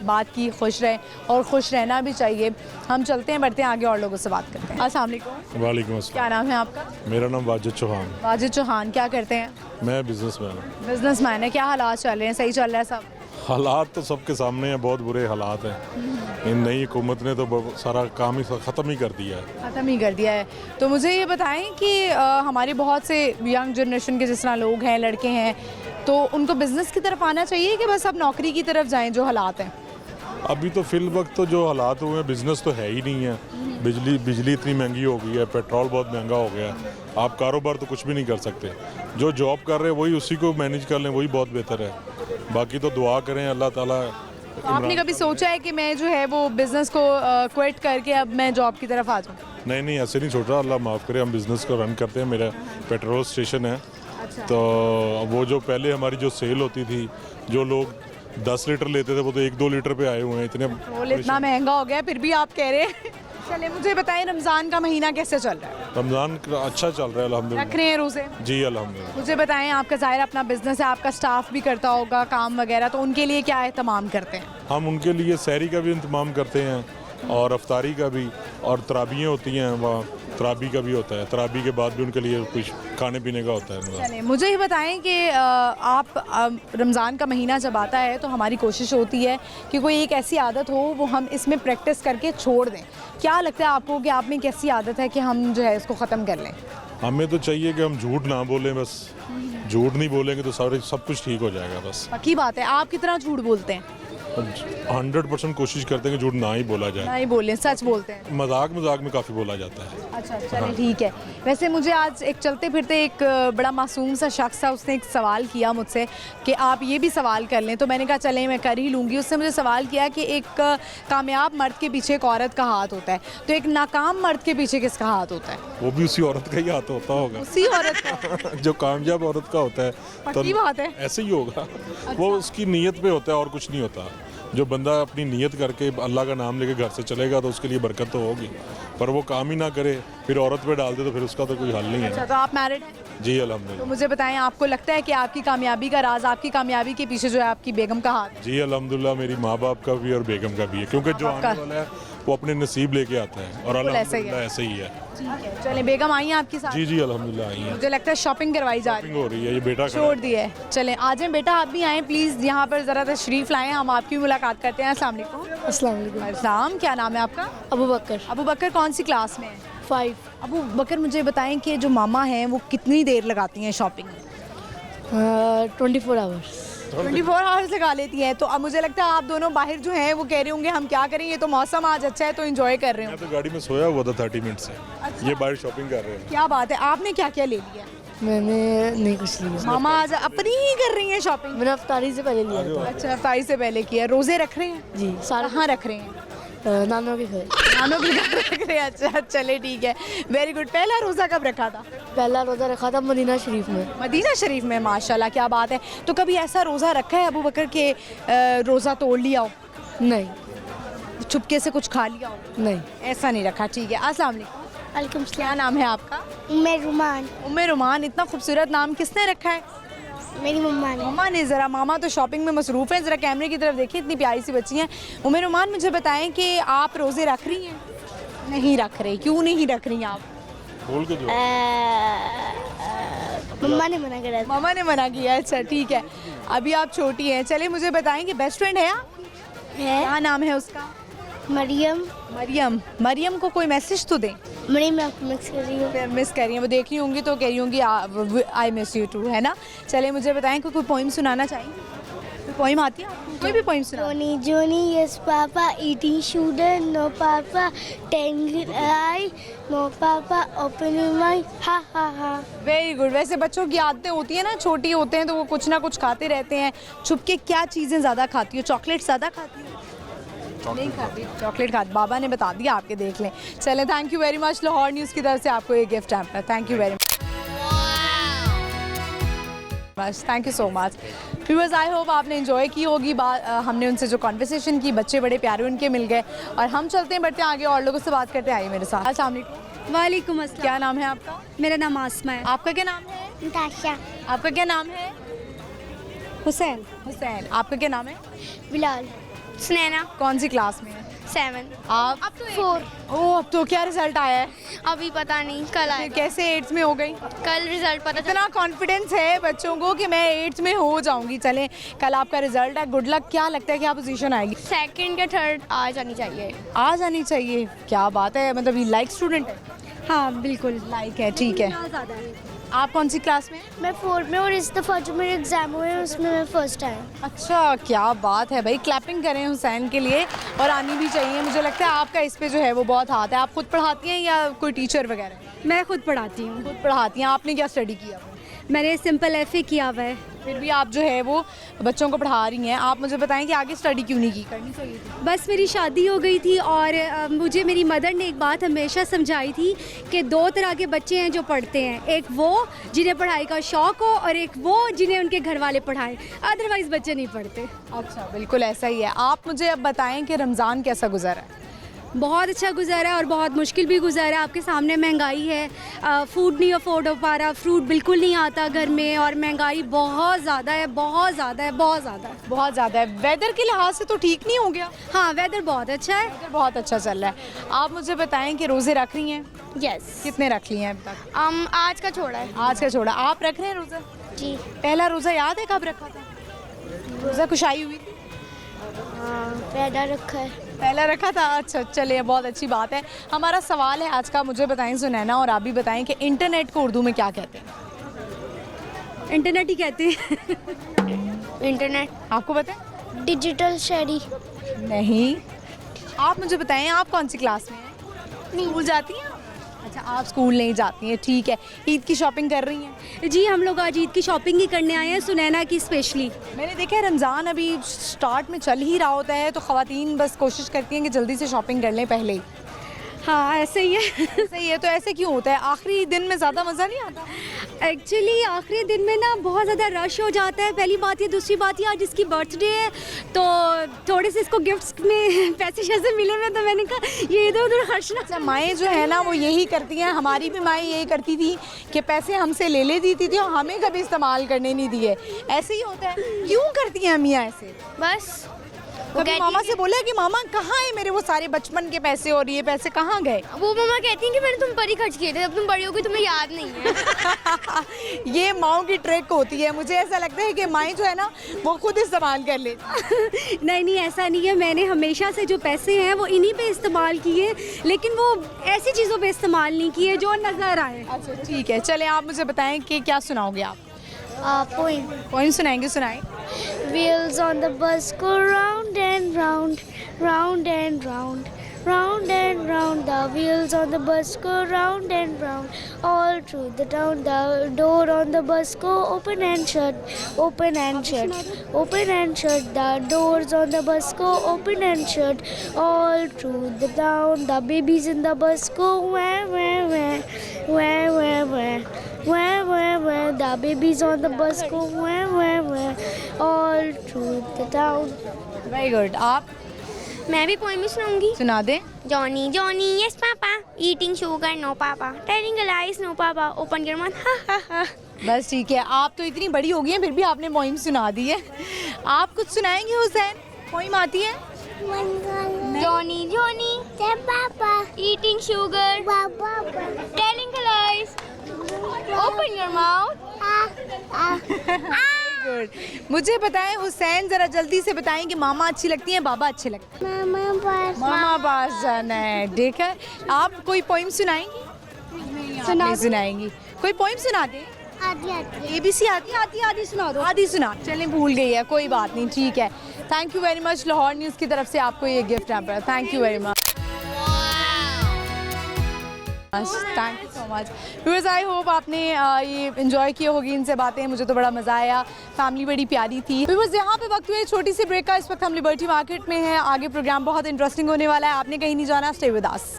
बात की, खुश रहें और खुश रहना भी चाहिए। हम चलते हैं, बढ़ते हैं आगे और लोगों से बात करते हैं। अस्सलाम वालेकुम। वालेकुम अस्सलाम। क्या नाम है आपका? मेरा नाम वाजिद चौहान। वाजिद चौहान, क्या करते हैं? मैं बिजनेसमैन हूँ। बिजनेसमैन है। क्या हालात चल रहे हैं? सही चल रहा है सब? हालात तो सबके सामने हैं, बहुत बुरे हालात हैं। इन नई हुकूमत ने तो सारा काम ही ख़त्म ही कर दिया है। ख़त्म ही कर दिया है। तो मुझे ये बताएं कि हमारे बहुत से यंग जनरेशन के जिस तरह लोग हैं, लड़के हैं, तो उनको बिज़नेस की तरफ आना चाहिए कि बस अब नौकरी की तरफ जाएं जो हालात हैं? अभी तो फिल वक्त तो जो हालात हुए हैं, बिजनेस तो है ही नहीं है। बिजली इतनी महंगी हो गई है, पेट्रोल बहुत महंगा हो गया है, आप कारोबार तो कुछ भी नहीं कर सकते। जो जॉब कर रहे हैं वही उसी को मैनेज कर लें, वही बहुत बेहतर है। बाकी तो दुआ करें अल्लाह ताला। तो आपने कभी सोचा है कि मैं जो है वो बिज़नेस को क्विट करके अब मैं जॉब की तरफ आ जाऊँ? नहीं ऐसे नहीं सोच रहा, अल्लाह माफ़ करे। हम बिज़नेस को रन करते हैं, मेरा पेट्रोल स्टेशन है। तो वो जो पहले हमारी जो सेल होती थी, जो लोग 10 लीटर लेते थे वो तो 1-2 लीटर पे आए हुए हैं। पेट्रोल इतना महंगा हो गया फिर भी आप कह रहे हैं। चले मुझे बताएं रमज़ान का महीना कैसे चल रहा है? रमज़ान अच्छा चल रहा है अल्हम्दुलिल्लाह। रख रहे हैं रोज़े? जी अल्हम्दुलिल्लाह। मुझे बताएं, आपका ज़ाहिर अपना बिजनेस है, आपका स्टाफ भी करता होगा काम वगैरह, तो उनके लिए क्या एहतमाम करते हैं? हम उनके लिए सहरी का भी इंतज़ाम करते हैं और अफ्तारी का भी, और तराबियाँ होती हैं वहाँ, तराबी का भी होता है। तराबी के बाद भी उनके लिए कुछ खाने पीने का होता है। चलें मुझे ही बताएं कि आप रमज़ान का महीना जब आता है तो हमारी कोशिश होती है कि कोई एक ऐसी आदत हो वो हम इसमें प्रैक्टिस करके छोड़ दें। क्या लगता है आपको कि आप में एक ऐसी आदत है कि हम जो है इसको ख़त्म कर लें? हमें तो चाहिए कि हम झूठ ना बोलें, बस झूठ नहीं बोलेंगे तो सब कुछ ठीक हो जाएगा। बस पक्की बात है। आप कितना झूठ बोलते हैं? 100% कोशिश करते हैं कि झूठ ना ही बोला जाए। नहीं बोलें, सच बोलते हैं। मजाक में काफ़ी बोला जाता है। अच्छा चलिए ठीक है। वैसे मुझे आज एक चलते फिरते एक बड़ा मासूम सा शख्स था, उसने एक सवाल किया मुझसे कि आप ये भी सवाल कर लें, तो मैंने कहा चलें मैं कर ही लूँगी। उसने मुझे सवाल किया कि एक कामयाब मर्द के पीछे एक औरत का हाथ होता है, तो एक नाकाम मर्द के पीछे किसका हाथ होता है? वो भी उसी औरत का ही हाथ होता होगा। उसी औरत का? जो कामयाब औरत का होता है पक्की बात है। ऐसे ही होगा। वो उसकी नीयत पे होता है और कुछ नहीं होता। जो बंदा अपनी नीयत करके अल्लाह का नाम लेके घर से चलेगा तो उसके लिए बरकत तो होगी, पर वो काम ही ना करे फिर औरत पे डाल दे तो फिर उसका तो कोई हल नहीं है। अच्छा, तो आप मैरिड हैं? जी तो अल्हम्दुलिल्लाह। मुझे बताएं, आपको लगता है कि आपकी कामयाबी का राज, आपकी कामयाबी के पीछे जो है आपकी बेगम का हाथ? जी अल्हम्दुलिल्लाह, मेरी माँ बाप का भी और बेगम का भी है, क्योंकि जो आने वाला है वो अपने नसीब लेके आता है और अल्हम्दुलिल्लाह ऐसे ही है। चले बेगम आई हैं आपके साथ? जी अल्हम्दुलिल्लाह आई है। मुझे लगता है शॉपिंग करवाई जा रही है। हो रही है, ये बेटा छोड़ दी है। चलें आ जाएं बेटा, आप भी आएँ प्लीज़, यहाँ पर ज़रा तशरीफ़ लाएँ, हम आपकी मुलाकात करते हैं। अस्सलाम वालेकुम। अस्सलाम, क्या नाम है आपका? अबू बकर। अबू बकर कौन सी क्लास में है? 5। अबू बकर मुझे बताएं कि जो मामा हैं वो कितनी देर लगाती हैं शॉपिंग में? 24 आवर्स। 24 आवर्स लगा लेती हैं। तो अब मुझे लगता है आप दोनों बाहर जो हैं वो कह रहे होंगे हम क्या करें, ये तो मौसम आज अच्छा है तो एंजॉय कर रहे मैं हो। तो गाड़ी में सोया हुआ था 30 मिनट से। ये बाहर शॉपिंग कर रहे हैं। क्या बात है, आपने क्या क्या ले लिया? मैंने नहीं कुछ लिया। मामा आज अपनी ही कर रही हैं शॉपिंग? मैंने अफ्तारी से पहले लिया था। अच्छा, अफ्तारी से पहले किया। रोज़े रख रहे हैं? जी सारा। कहाँ रख रहे हैं? नानों के घर। नानों के घर रख रहे हैं। अच्छा चले ठीक है, वेरी गुड। पहला रोज़ा कब रखा था? पहला रोज़ा रखा था मदीना शरीफ में। मदीना शरीफ में, माशाल्लाह क्या बात है। तो कभी ऐसा रोज़ा रखा है अबू बकर के रोज़ा तोड़ लिया हो, नहीं चुपके से कुछ खा लिया हो? नहीं। ऐसा नहीं रखा। ठीक है, अस्सलाम वालेकुम। वालेकुम क्या नाम है आपका? उम्मे रुमान। उम्मे रुमान, इतना खूबसूरत नाम किसने रखा है? मेरी मम्मा ने। मम्मा ने। ज़रा मामा तो शॉपिंग में मसरूफ़ हैं, ज़रा कैमरे की तरफ देखिए, इतनी प्यारी सी बच्ची हैं। उम्मे रुमान मुझे बताएं कि आप रोज़े रख रही हैं? नहीं रख रही, क्यों नहीं रख रही आप? बोल के जो मम्मा ने मना करा था। मामा ने मना किया। अच्छा ठीक है, अभी आप छोटी हैं। चलिए मुझे बताएं कि बेस्ट फ्रेंड है आपकी? है क्या नाम है उसका? मरियम। मरियम। मरियम को कोई मैसेज तो दें। मरियम मैं आपको मिक्स कर रही हूँ। फिर मिस कर रही हैं, वो देख रही होंगी तो कह रही होंगी आई मिस यू टू, है ना? चलिए मुझे बताएं कोई पोइम सुनाना चाहेंगे? कोई पोइम आती है आपको? कोई भी पोइम सुना। Johnny Johnny yes papa eating sugar no papa टेंग I no papa open my ha ha ha. Very good. वैसे बच्चों की आदतें होती है ना, छोटी होते हैं तो वो कुछ ना कुछ खाते रहते हैं। छुप के क्या चीज़ें ज़्यादा खाती हो? चॉकलेट ज़्यादा खाती हो? नहीं खाती। चॉकलेट खाती, बाबा ने बता दिया आपके, देख लें। चलें, thank you very much. Lahore news की तरफ से आपको ये गिफ्ट है। Thank you very much, thank you so much. Viewers, I hope आपने एंजॉय की होगी बात। हमने उनसे जो कॉन्वर्सेशन की, बच्चे बड़े प्यारे उनके मिल गए और हम चलते हैं, बढ़ते हैं आगे और लोगों से बात करते हैं। आइए मेरे साथ। अस्सलाम वालेकुम। वालेकुम अस्सलाम। क्या नाम है आपका? मेरा नाम आसमा है। आपका क्या नाम है? नताशा। आपका क्या नाम है? हुसैन। हुसैन। आपका क्या नाम है? बिलाल। सुनैना। कौन सी क्लास में है? 7। आप? अब तो 4। ओह, अब तो क्या रिजल्ट आया है? अभी पता नहीं, कल फिर आएगा। कैसे 8th में हो गई? कल रिजल्ट पता चला। इतना कॉन्फिडेंस है बच्चों को कि मैं 8th में हो जाऊंगी। चलें, कल आपका रिजल्ट है, गुड लक। क्या लगता है क्या पोजीशन आएगी? 2nd या 3rd आ जानी चाहिए। आ जानी चाहिए। क्या बात है, मतलब ये लाइक स्टूडेंट है? हाँ बिल्कुल लाइक है, ठीक है। ज़्यादा है। आप कौन सी क्लास में? मैं 4th में, और इस दफ़ा जो मेरे एग्ज़ाम हुए हैं उसमें मैं फर्स्ट आया। अच्छा, क्या बात है भाई, क्लैपिंग करें हुसैन के लिए, और आनी भी चाहिए। मुझे लगता है आपका इस पे जो है वो बहुत हाथ है। आप खुद पढ़ाती हैं या कोई टीचर वगैरह? मैं खुद पढ़ाती हूँ। खुद पढ़ाती हैं। आपने क्या स्टडी किया? मैंने सिंपल FA किया हुआ है। फिर भी आप जो है वो बच्चों को पढ़ा रही हैं। आप मुझे बताएं कि आगे स्टडी क्यों नहीं की? करनी चाहिए थी। बस मेरी शादी हो गई थी, और मुझे मेरी मदर ने एक बात हमेशा समझाई थी कि 2 तरह के बच्चे हैं जो पढ़ते हैं, एक वो जिन्हें पढ़ाई का शौक़ हो, और एक वो जिन्हें उनके घर वाले पढ़ाएं, अदरवाइज़ बच्चे नहीं पढ़ते। अच्छा, बिल्कुल ऐसा ही है। आप मुझे अब बताएं कि रमज़ान कैसा गुजरा है? बहुत अच्छा गुजारा है और बहुत मुश्किल भी गुजारा है। आपके सामने महंगाई है, फूड नहीं अफोर्ड हो पा रहा, फ्रूट बिल्कुल नहीं आता घर में, और महंगाई बहुत ज़्यादा है, बहुत ज़्यादा है, बहुत ज़्यादा है, बहुत ज़्यादा है। वेदर के लिहाज से तो ठीक नहीं हो गया? हाँ, वेदर बहुत अच्छा है। वेदर बहुत अच्छा चल रहा है। आप मुझे बताएं कि रोज़े रख रही हैं? यस। कितने रख लिए हैं अब तक? आज का छोड़ा है। आज का छोड़ा। आप रख रहे हैं रोज़ा? जी पहला रोज़ा याद है कब रखा था? रोज़ा कुशाई हुई थी? पैदा रखा है। पहला रखा था। अच्छा, चलिए, बहुत अच्छी बात है। हमारा सवाल है आज का, मुझे बताएं सुनैना, और आप भी बताएं कि इंटरनेट को उर्दू में क्या कहते हैं? इंटरनेट ही कहते हैं। इंटरनेट। आपको पता है? डिजिटल शहरी। नहीं। आप मुझे बताएं, आप कौन सी क्लास में हैं? स्कूल जाती हैं? अच्छा, आप स्कूल नहीं जाती हैं, ठीक है। ईद की शॉपिंग कर रही हैं? जी, हम लोग आज ईद की शॉपिंग ही करने आए हैं, सुनैना की स्पेशली। मैंने देखा है रमज़ान अभी स्टार्ट में चल ही रहा होता है, तो ख़वातीन बस कोशिश करती हैं कि जल्दी से शॉपिंग कर लें पहले ही। हाँ, ऐसे ही है। सही है। तो ऐसे क्यों होता है? आखिरी दिन में ज़्यादा मज़ा नहीं आता? एक्चुअली आखिरी दिन में ना बहुत ज़्यादा रश हो जाता है, पहली बात ये। दूसरी बात ये, आज इसकी बर्थडे है, तो थोड़े से इसको गिफ्ट्स में पैसे शैसे मिले हुए, तो मैंने कहा ये इधर उधर खर्च ना। अच्छा, माएँ जो है ना वो यही करती हैं। हमारी भी माएँ यही करती थी कि पैसे हमसे ले लेती थी और हमें कभी इस्तेमाल करने नहीं दिए। ऐसे ही होता है। क्यों करती हैं मियाँ ऐसे? बस कभी मामा से बोला कि मामा कहाँ है मेरे वो सारे बचपन के पैसे, और ये पैसे कहाँ गए? वो मम्मा कहती हैं कि मैंने तुम पर ही खर्च किए थे, अब तुम बड़ी होगी तुम्हें याद नहीं है। ये माओं की ट्रिक होती है। मुझे ऐसा लगता है कि माएँ जो है ना वो खुद इस्तेमाल कर लेती। नहीं, ऐसा नहीं है। मैंने हमेशा से जो पैसे हैं वो इन्हीं पे इस्तेमाल किए, लेकिन वो ऐसी चीज़ों पे इस्तेमाल नहीं किए जो नज़र आए। अच्छा, ठीक है। चले, आप मुझे बताएं कि क्या सुनाओगे आप? पोइम। पोइम सुनाएंगे? सुनाएं। Wheels on the bus go round and round, round and round, round and round. The wheels on the bus go round and round, all through the town. The door on the bus go open and shut, open and shut, open and shut. The doors on the bus go open and shut, all through the town. The babies in the bus go wah wah wah, wah wah wah. Wah, wah, wah. The babies on the bus go wah, wah, wah, all through the town. Very good. आप? मैं भी poem ही सुनाऊंगी। सुना दें। Johnny, Johnny, yes papa, eating sugar, no papa, telling lies, no papa, open your mouth, ha ha ha. बस ठीक है। आप तो इतनी बड़ी हो गई हैं, फिर भी आपने पोइम सुना दी है। आप कुछ सुनाएंगे हुसैन? पोइम आती है? Johnny, Johnny, Say papa, eating sugar, papa, telling lies, open your mouth. Good. मुझे बताएं हुसैन, जरा जल्दी से बताएं कि मामा अच्छी लगती हैं, बाबा अच्छे लगते हैं? mama pass. मामा पास जाना है। देखा, आप कोई पोइम सुनाएंगी? नहीं सुनाएंगी। कोई पोइम सुना दें। आधी आधी। ABC आती है? आधी सुना दो। आधी सुना। चलें, भूल गई है, कोई बात नहीं, ठीक है। Thank you very much. Lahore news की तरफ से आपको ये गिफ्ट है। Thank you very much. Thank you so much. Viewers, I hope आपने ये एंजॉय किया होगी इनसे बातें। मुझे तो बड़ा मज़ा आया, फैमिली बड़ी प्यारी थी। व्यूअर्स, यहाँ पे वक्त हुए छोटी सी ब्रेक का। इस वक्त हम लिबर्टी मार्केट में हैं। आगे प्रोग्राम बहुत इंटरेस्टिंग होने वाला है, आपने कहीं नहीं जाना। Stay with us.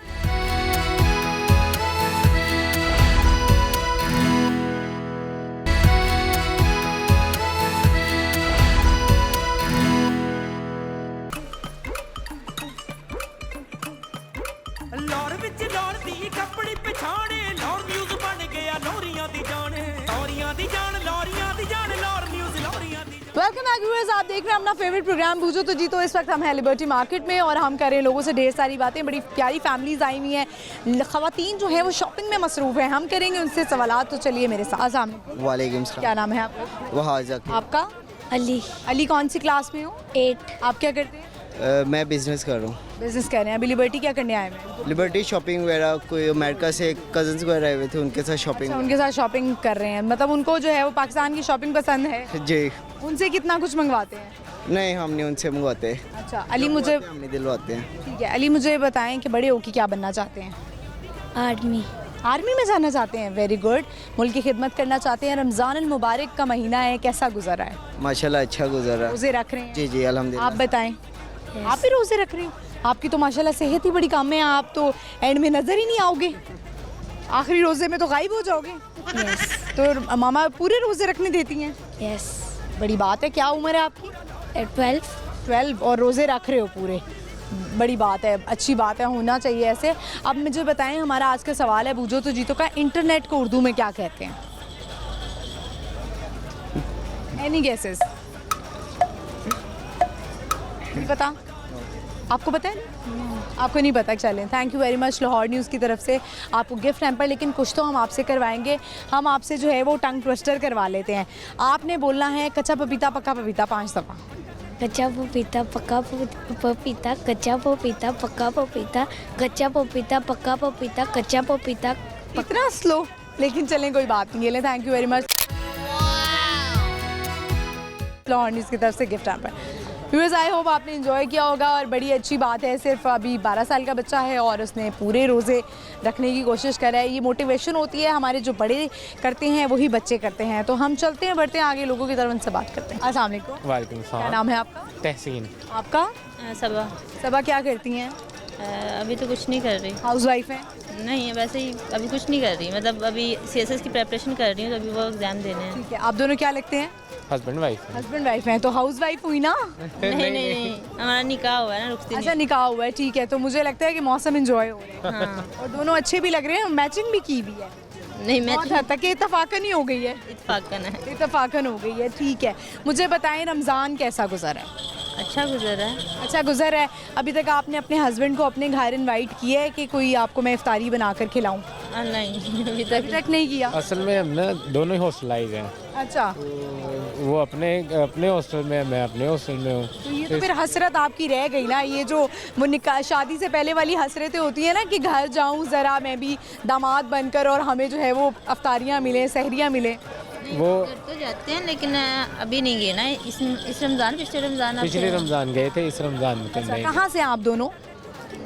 ਲਾਹੌਰ ਵਿੱਚ ਦੌੜਦੀ ਕੱਪੜੀ ਪਛਾਣੇ, ਲਾਹੌਰ ਨਿਊਜ਼ ਬਣ ਗਿਆ ਲੋਰੀਆਂ ਦੀ ਜਾਨ, ਲੋਰੀਆਂ ਦੀ ਜਾਨ, ਲੋਰੀਆਂ ਦੀ ਜਾਨ, ਲਾਹੌਰ ਨਿਊਜ਼ ਲੋਰੀਆਂ ਦੀ। वेलकम बैक व्यूअर्स, आप देख रहे हैं अपना फेवरेट प्रोग्राम बूझो तो जीतो। इस वक्त हम हैं लिबर्टी मार्केट में और हम कर रहे हैं लोगों से ढेर सारी बातें। बड़ी प्यारी फैमिलीज आई हुई हैं, ख़वातीन जो है वो शॉपिंग में मसरूफ़ हैं। हम करेंगे उनसे सवालात, तो चलिए मेरे साथ। अस्सलाम वालेकुम। वालेकुम सलाम। क्या नाम है आपका? वहाज़ आपका? अली। अली कौन सी क्लास में हो? 8। आप क्या करते हैं? मैं बिज़नेस कर रहा हूँ। बिजनेस कर रहे हैं। अभी लिबर्टी क्या करने आए हैं? लिबर्टी शॉपिंग वगैरह, कोई अमेरिका से कज़न्स वगैरह आए हुए थे, उनके साथ शॉपिंग। अच्छा, उनके साथ शॉपिंग कर रहे हैं, मतलब उनको जो है वो पाकिस्तान की शॉपिंग पसंद है। जी उनसे कितना कुछ मंगवाते हैं? नहीं, हम नहीं उनसे मंगवाते। अच्छा अली, मुझे हम नहीं दिलवाते हैं। ठीक है अली, मुझे बताएं कि बड़े होके क्या बनना चाहते हैं? आर्मी। आर्मी में जाना चाहते हैं, वेरी गुड। मुल्क की खिदमत करना चाहते हैं। रमज़ान अल मुबारक का महीना है, कैसा गुजरा है? माशाल्लाह अच्छा गुजरा। रोज़े रख रहे हैं? जी जी अल्हम्दुलिल्लाह। आप बताएं, आप भी रोज़े रख रहे हो? आपकी तो माशाल्लाह सेहत ही बड़ी कम है, आप तो एंड में नज़र ही नहीं आओगे, आखिरी रोज़े में तो गायब हो जाओगे। यस तो मामा पूरे रोज़े रखने देती हैं? यस। बड़ी बात है। क्या उम्र है आपकी? 12। 12 और रोज़े रख रहे हो पूरे, बड़ी बात है, अच्छी बात है, होना चाहिए ऐसे। अब मुझे बताएं, हमारा आज का सवाल है बूझो तो जीतो का, इंटरनेट को उर्दू में क्या कहते हैं? Any guesses? नहीं पता? आपको पता है? आपको नहीं पता? चलें, thank you very much Lahore news की तरफ से आपको गिफ्ट हैम्पर। लेकिन कुछ तो हम आपसे करवाएंगे, हम आपसे जो है वो टंग ट्विस्टर करवा लेते हैं। आपने बोलना है कच्चा पपीता पक्का पपीता 5 दफ़ा। कच्चा पपीता पक्का पपीता, कच्चा पपीता पक्का पपीता, कच्चा पपीता पक्का पपीता, कच्चा पपीता। इतना स्लो, लेकिन चलें कोई बात नहीं। ले, thank you very much Lahore news की तरफ से gift hamper. Viewers, I hope आपने एंजॉय किया होगा और बड़ी अच्छी बात है। सिर्फ अभी 12 साल का बच्चा है और उसने पूरे रोज़े रखने की कोशिश करा है। ये मोटिवेशन होती है, हमारे जो बड़े करते हैं वही बच्चे करते हैं। तो हम चलते हैं, बढ़ते हैं आगे, लोगों की तरफ उनसे बात करते हैं। अस्सलाम वालेकुम। वालेकुम क्या सलाम। नाम है आपका? तहसीन। आपका? सबा। सबा क्या करती हैं? अभी तो कुछ नहीं कर रही। हाउस वाइफ हैं? नहीं, वैसे ही अभी कुछ नहीं कर रही, मतलब अभी सीएसएस की प्रिपरेशन कर रही हूँ, तो अभी वो एग्ज़ाम देने हैं। ठीक है, आप दोनों क्या लगते हैं? Husband wife. हस्बैंड वाइफ हैं, तो हाउस वाइफ हुई ना? नहीं, हमारा निकाह हुआ है ना, रुकती अच्छा, निकाह हुआ है, ठीक है। तो मुझे लगता है कि मौसम एंजॉय हो रहा है। हाँ। और दोनों अच्छे भी लग रहे हैं, मैचिंग भी की भी है। नहीं, बहुत हद तक इत्तफाकन ही हो गई है। इत्तफाकन है। इत्तफाकन हो गई है, ठीक है। मुझे बताएं, रमज़ान कैसा गुजरा है? अच्छा गुजरा है। अच्छा गुजर है। अभी तक आपने अपने हस्बैंड को अपने घर इनवाइट किया है कि कोई आपको मैं इफ्तारी बनाकर खिलाऊं? नहीं, अभी तक नहीं किया। असल में हम ना दोनों ही हॉस्टलाइज हैं। अच्छा, तो वो अपने हॉस्टल में है, मैं अपने हॉस्टल में हूँ। तो ये तो फिर हसरत आपकी रह गई ना, ये जो वो निकाह शादी से पहले वाली हसरतें होती हैं ना कि घर जाऊं ज़रा मैं भी दामाद बनकर और हमें जो है वो अफ्तारियाँ मिले, सहरियाँ मिले। वो तो जाते हैं, लेकिन अभी नहीं गए ना, इस रमज़ान, पिछले रमज़ान गए थे, इस रमज़ान में तो नहीं। कहाँ से आप दोनों?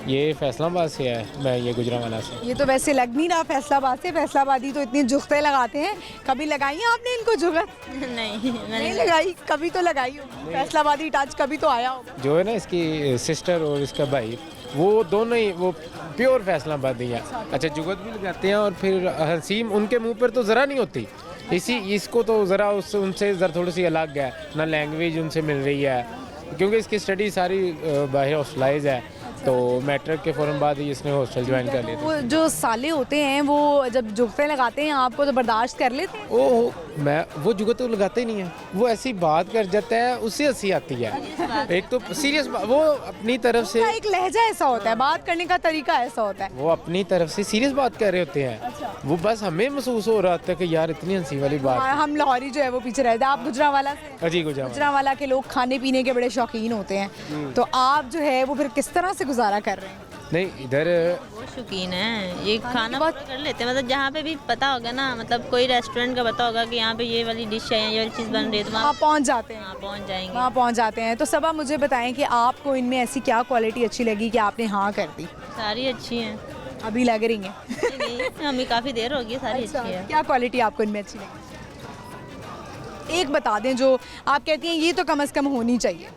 ये फैसलाबाद से है, मैं ये गुजरांवाला से। ये तो वैसे लग नहीं रहा फैसलाबाद से। फैसलाबादी तो इतनी जुगते लगाते हैं, कभी लगाई है आपने इनको जुगत? नहीं लगाई, कभी तो लगाई होगी। फैसलाबादी टच कभी तो आया होगा। जो है ना इसकी सिस्टर और इसका भाई, वो दोनों ही वो प्योर फैसलाबादी हैं। अच्छा, जुगत भी लगाते हैं। और फिर हसीम उनके मुंह पर तो ज़रा नहीं होती, इसको तो ज़रा उनसे ज़रा थोड़ी सी अलग है ना, लैंग्वेज उनसे मिल रही है, क्योंकि इसकी स्टडी सारी बाहर हॉस्टलाइज है। तो मैट्रिक के फ़ौरन बाद ही इसने हॉस्टल ज्वाइन कर लिया। वो जो साले होते हैं वो जब जुगते लगाते हैं आपको तो बर्दाश्त कर लेते हैं? वो जुगत तो लगाते ही नहीं है, वो ऐसी बात कर जाता है, उससे हंसी आती है। एक तो सीरियस, वो अपनी तरफ से एक लहजा ऐसा होता है, बात करने का तरीका ऐसा होता है, वो अपनी तरफ से सीरियस बात कर रहे होते हैं। वो बस हमें महसूस हो रहा था कि यार इतनी हंसी वाली बात। हम लाहौरी जो है वो पीछे रहते हैं। आप गुजरांवाला से? जी, गुजरांवाला के लोग खाने पीने के बड़े शौकीन होते हैं, तो आप जो है वो फिर किस तरह से गुजारा कर रहे हैं? नहीं, इधर बहुत शौकीन है, ये खाना बहुत कर लेते हैं, मतलब जहाँ पे भी पता होगा ना, मतलब कोई रेस्टोरेंट का पता होगा कि यहाँ पे ये वाली डिश है, ये वाली चीज़ बन रही है, तो वहाँ पहुँच जाते हैं। पहुँच जाएंगे, वहाँ पहुँच जाते हैं। तो सबा मुझे बताएं कि आपको इनमें ऐसी क्या क्वालिटी अच्छी लगी कि आपने हाँ कर दी? सारी अच्छी हैं। अभी लग रही हैं? नहीं, हमें काफ़ी देर हो गई, सारी अच्छी है। क्या क्वालिटी आपको इनमें अच्छी लगी? एक बता दें जो आप कहती हैं ये तो कम से कम होनी चाहिए।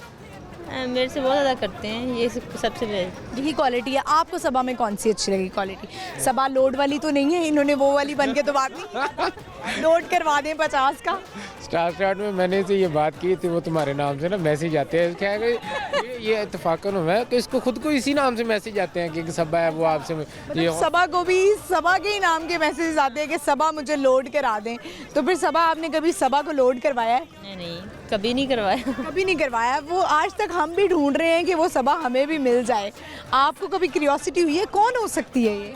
मेरे से बहुत ज़्यादा करते हैं, ये सबसे बेस्ट यही क्वालिटी है। आपको सबा में कौन सी अच्छी लगी क्वालिटी? सबा लोड वाली तो नहीं है, इन्होंने वो वाली बन के तो बात नहीं लोड करवा दें 50 का। स्टार्ट में मैंने से ये बात की थी, वो तुम्हारे नाम से ना मैसेज आते हैं, क्या है ये इत्तेफाकन हुआ है कि इसको खुद को इसी नाम से मैसेज आते हैं कि सबा है, वो आपसे ये सबा को भी सबा के ही नाम के मैसेज आते हैं कि सबा मुझे लोड करा दें। तो फिर सबा आपने कभी सबा को लोड करवाया है? नहीं, कभी नहीं करवाया। कभी नहीं करवाया। वो आज तक हम भी ढूंढ रहे हैं कि वो सबा हमें भी मिल जाए। आपको कभी क्यूरियोसिटी हुई है कौन हो सकती है ये?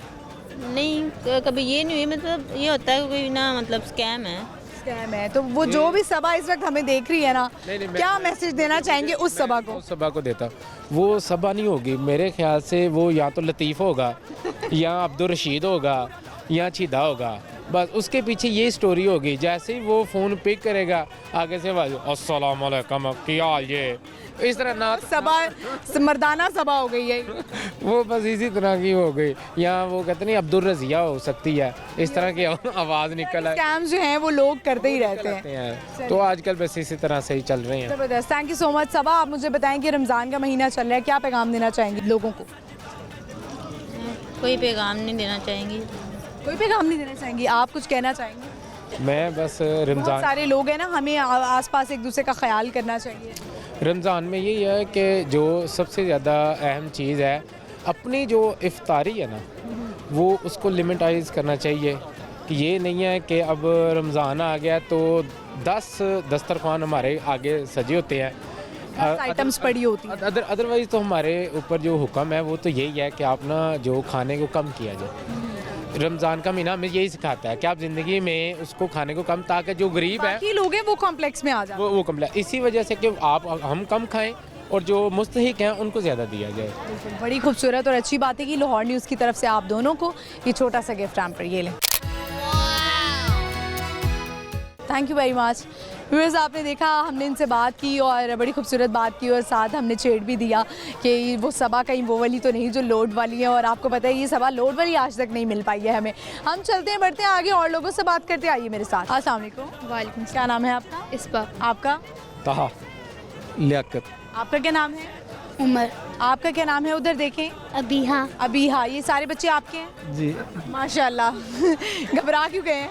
नहीं, कभी ये नहीं हुई, मतलब ये होता है कोई ना, मतलब स्कैम है, स्कैम है। तो वो जो भी सभा इस वक्त हमें देख रही है ना, क्या मैसेज देना चाहेंगे उस सभा को? उस सभा को देता, वो सभा नहीं होगी मेरे ख्याल से, वो या तो लतीफ़ होगा या अब्दुल रशीद होगा या छिदा होगा, बस उसके पीछे ये स्टोरी होगी। जैसे ही वो फ़ोन पिक करेगा आगे से आवाज़ अस्सलाम वालेकुम क्या हाल, ये इस तरह ना सभा मर्दाना सभा हो गई है वो बस इसी तरह की हो गई। या वो कहते नहीं अब्दुल रज़िया हो सकती है, इस तरह की आवाज़ निकल आए। स्कैम जो हैं वो लोग करते ही रहते हैं। तो आजकल बस इसी तरह से ही चल रहे हैं। जबरदस्त, थैंक यू सो मच। सबा, आप मुझे बताएं कि रमज़ान का महीना चल रहा है, क्या पैगाम देना चाहेंगे लोगों को? कोई पैगाम नहीं देना चाहेंगी। कोई पैगाम नहीं देना चाहेंगी, आप कुछ कहना चाहेंगे? मैं बस बहुत रमज़ान सारे लोग हैं ना, हमें आसपास एक दूसरे का ख्याल करना चाहिए। रमज़ान में यही है कि जो सबसे ज़्यादा अहम चीज़ है, अपनी जो इफ्तारी है ना, वो उसको लिमिटाइज़ करना चाहिए। कि ये नहीं है कि अब रमज़ान आ गया तो 10 दस्तरखान हमारे आगे सजे होते हैं, आइटम्स पड़ी होती हैं। अदरवाइज़ तो हमारे ऊपर जो हुक्म है वो तो यही है कि आप ना जो खाने को कम किया जाए। रमज़ान का महीना हमें यही सिखाता है कि आप ज़िंदगी में उसको खाने को कम, ताकि जो गरीब है बाकी लोग हैं वो कॉम्प्लेक्स में आ जाए, वो कम्प्लेक्स, इसी वजह से कि हम कम खाएं और जो मुस्तहिक हैं उनको ज़्यादा दिया जाए। बड़ी खूबसूरत और अच्छी बात है कि लाहौर न्यूज़ की तरफ से आप दोनों को ये छोटा सा गिफ्ट हैम्पर, ये लें। Thank you very much. Viewers, आपने देखा हमने इनसे बात की और बड़ी खूबसूरत बात की और साथ हमने छेड़ भी दिया कि वो सभा कहीं वो वाली तो नहीं जो लोड वाली है, और आपको पता है ये सभा लोड वाली आज तक नहीं मिल पाई है हमें। हम चलते हैं, बढ़ते हैं आगे और लोगों से बात करते, आइए मेरे साथ। अस्सलाम वालेकुम। वालेकुम। क्या नाम है आपका? इसबा। आपका? ताहा, लियाकत, आपका क्या नाम है? उमर। आपका क्या नाम है? उधर देखें। अबीहा। अबीहा। ये सारे बच्चे आपके हैं? जी माशाल्लाह। घबरा क्यों गए हैं?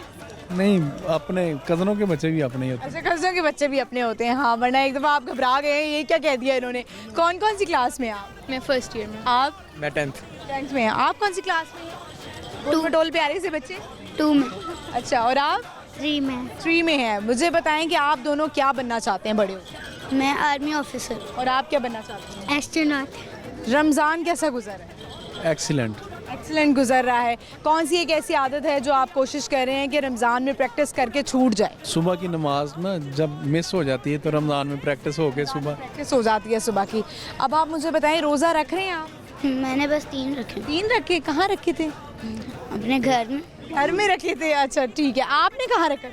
नहीं, अपने कज़नों के बच्चे भी अपने ही होते अच्छा, कज़नों के बच्चे भी अपने होते हैं। हाँ, वरना एक दफ़ा आप घबरा गए हैं, ये क्या कह दिया इन्होंने। कौन कौन सी क्लास में हैं आप? मैं फर्स्ट ईयर में। आप? हैं। मैं 10th में हैं। आप कौन सी क्लास में हैं? टू टोल प्यारे से बच्चे। 2 में। अच्छा, और आप? 3 में। 3 में हैं। मुझे बताएं कि आप दोनों क्या बनना चाहते हैं बड़े होकर? मैं आर्मी ऑफिसर। और आप क्या बनना चाहते हैं? एस्ट्रोनॉट। रमज़ान कैसा गुजर है? एक्सीलेंट। एक्सीलेंट गुजर रहा है। कौन सी एक ऐसी आदत है जो आप कोशिश कर रहे हैं कि रमज़ान में प्रैक्टिस करके छूट जाए? सुबह की नमाज ना जब मिस हो जाती है तो रमज़ान में प्रैक्टिस हो के सुबह प्रैक्टिस हो जाती है सुबह की। अब आप मुझे बताएं, रोज़ा रख रहे हैं आप? मैंने बस 3 रखे। 3 रखे? कहाँ रखे थे? अपने घर में। घर में रखे थे? अच्छा ठीक है। आपने कहाँ रखा?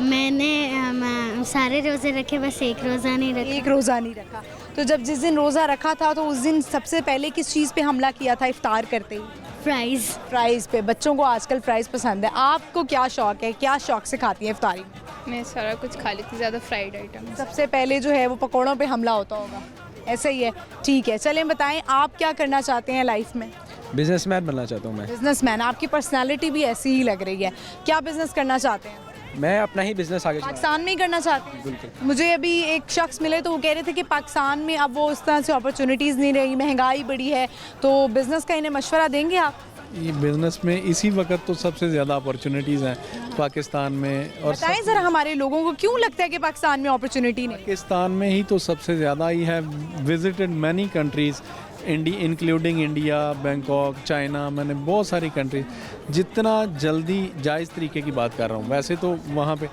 मैंने सारे रोज़े रखे, बस एक रोज़ा नहीं रखा। एक रोज़ा नहीं रखा। तो जब जिस दिन रोज़ा रखा था तो उस दिन सबसे पहले किस चीज़ पे हमला किया था इफ्तार करते ही? फ्राइज़। फ्राइज़ पे। बच्चों को आजकल फ्राइज़ पसंद है। आपको क्या शौक है, क्या शौक से खाती हैं इफ्तारी? मैं सारा कुछ खा लेती, ज़्यादा फ्राइड आइटम। सबसे पहले जो है वो पकौड़ों पे हमला होता होगा, ऐसा ही है? ठीक है, चलें बताएं आप क्या करना चाहते हैं लाइफ में? बिजनेसमैन बनना चाहता हूँ मैं। बिजनेसमैन। आपकी पर्सनालिटी भी ऐसी ही लग रही है। क्या बिजनेस करना चाहते हैं? मैं अपना ही बिजनेस आगे पाकिस्तान में ही करना चाहते हैं? मुझे अभी एक शख्स मिले तो वो कह रहे थे कि पाकिस्तान में अब वो उस तरह से अपॉर्चुनिटीज़ नहीं रही, महंगाई बढ़ी है, तो बिज़नेस का इन्हें मशवरा देंगे आप? ये बिजनेस में इसी वक्त तो सबसे ज़्यादा अपॉर्चुनिटीज़ हैं पाकिस्तान में। और बताएं ज़रा हमारे लोगों को क्यों लगता है कि पाकिस्तान में अपॉर्चुनिटी नहीं? पाकिस्तान में ही तो सबसे ज़्यादा ही है। Visited many countries including India, Bangkok, China, मैंने बहुत सारी कंट्री। जितना जल्दी जायज़ तरीके की बात कर रहा हूँ, वैसे तो वहाँ पे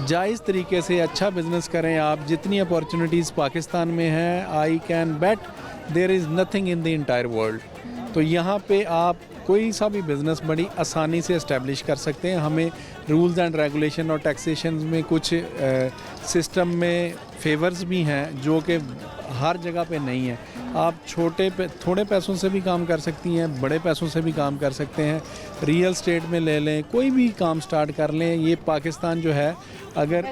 जायज़ तरीके से अच्छा बिज़नेस करें आप। जितनी अपॉर्चुनिटीज़ पाकिस्तान में हैं, I can bet there is nothing in the entire world. तो यहाँ पे आप कोई सा भी बिज़नेस बड़ी आसानी से इस्टेब्लिश कर सकते हैं। हमें रूल्स एंड रेगुलेशन और टैक्सेशन में कुछ सिस्टम में फेवर्स भी हैं जो कि हर जगह पे नहीं है। आप थोड़े पैसों से भी काम कर सकती हैं, बड़े पैसों से भी काम कर सकते हैं। रियल स्टेट में ले लें, कोई भी काम स्टार्ट कर लें। ये पाकिस्तान जो है, अगर